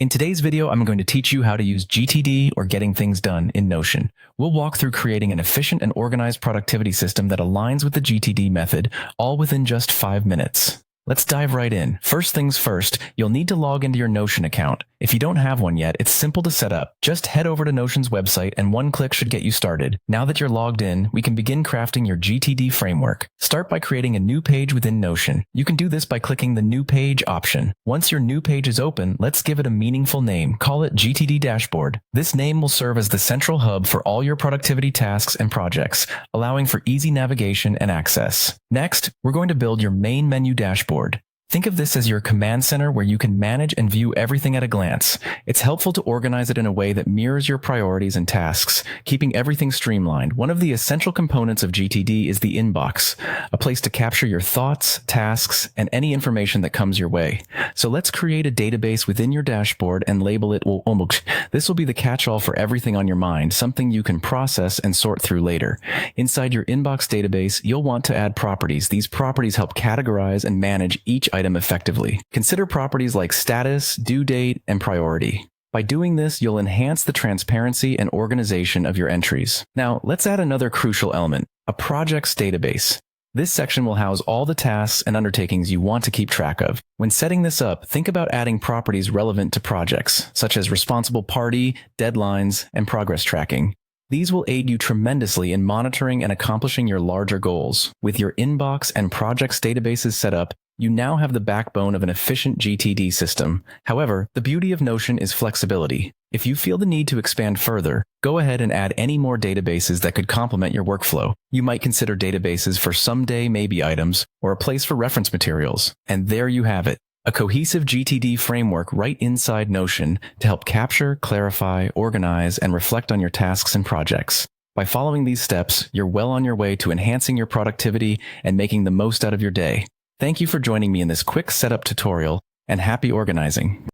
In today's video, I'm going to teach you how to use GTD, or Getting Things Done, in Notion. We'll walk through creating an efficient and organized productivity system that aligns with the GTD method, all within just 5 minutes. Let's dive right in. First things first, you'll need to log into your Notion account. If you don't have one yet, it's simple to set up. Just head over to Notion's website and one click should get you started. Now that you're logged in, we can begin crafting your GTD framework. Start by creating a new page within Notion. You can do this by clicking the New Page option. Once your new page is open, let's give it a meaningful name. Call it GTD Dashboard. This name will serve as the central hub for all your productivity tasks and projects, allowing for easy navigation and access. Next, we're going to build your main menu dashboard. Think of this as your command center where you can manage and view everything at a glance. It's helpful to organize it in a way that mirrors your priorities and tasks, keeping everything streamlined. One of the essential components of GTD is the inbox, a place to capture your thoughts, tasks, and any information that comes your way. So let's create a database within your dashboard and label it Ombuk. This will be the catch-all for everything on your mind, something you can process and sort through later. Inside your inbox database, you'll want to add properties. These properties help categorize and manage each item effectively. Consider properties like status, due date, and priority. By doing this, you'll enhance the transparency and organization of your entries. Now, let's add another crucial element, a projects database. This section will house all the tasks and undertakings you want to keep track of. When setting this up, think about adding properties relevant to projects, such as responsible party, deadlines, and progress tracking. These will aid you tremendously in monitoring and accomplishing your larger goals. With your inbox and projects databases set up, you now have the backbone of an efficient GTD system. However, the beauty of Notion is flexibility. If you feel the need to expand further, go ahead and add any more databases that could complement your workflow. You might consider databases for someday maybe items or a place for reference materials. And there you have it, a cohesive GTD framework right inside Notion to help capture, clarify, organize, and reflect on your tasks and projects. By following these steps, you're well on your way to enhancing your productivity and making the most out of your day. Thank you for joining me in this quick setup tutorial, and happy organizing.